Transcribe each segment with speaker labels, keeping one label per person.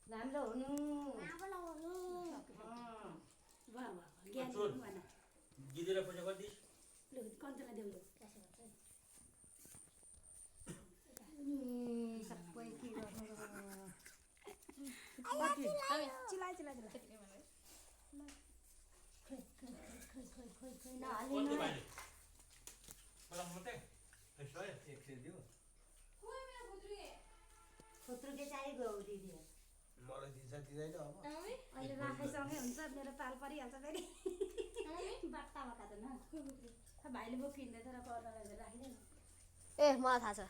Speaker 1: राम्रो हुनु
Speaker 2: गिदिएर पैसा गरिदिस्
Speaker 1: सबै के गर्नु खुत्रो के चाहिएको हो दिदी
Speaker 2: मलाई दिन्छ दिँदैन अब
Speaker 1: अहिले राखेसँगै हुन्छ मेरो पाल परिहाल्छ फेरि बाट्टा भएका त न भाइले बोक किन्दै तर गर्दा राखिँदैन
Speaker 3: ए मलाई थाहा छ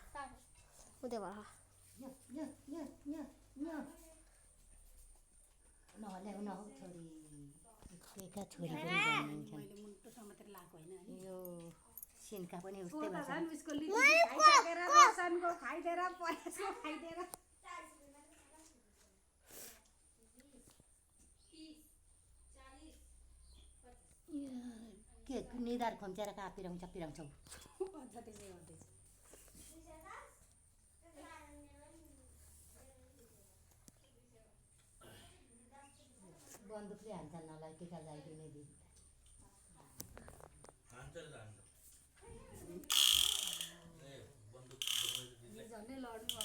Speaker 3: उतै भएर
Speaker 1: नल्याउन हौ छोरी केका छोरी पनि भन्नुहुन्छ
Speaker 4: मैले मुन्टो समातेर लाएको होइन
Speaker 1: यो सिन्का पनि उस्तै भन्छ
Speaker 4: उसको लिची खाइसकेर रसनको खाइदिएर परेसको खाइदिएर
Speaker 1: के निधार खुम्च्याएर कहाँ पिराउँछौ
Speaker 4: अझ त्यसै गर्दैछ
Speaker 1: बन्दुकले हान्छ नलाई टिका लगाइदिने दिदी
Speaker 4: झन्डै लड्नु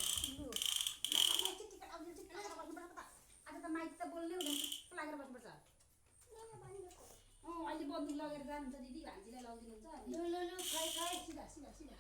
Speaker 4: आज त माइक त बोल्नै हुँदैन चुप लागेर बस्नुपर्छ अहिले बन्दुक लगेर जानुहुन्छ दिदी भान्जीलाई लगिदिनुहुन्छ
Speaker 1: लु खै
Speaker 4: सिधा सिधा सिधा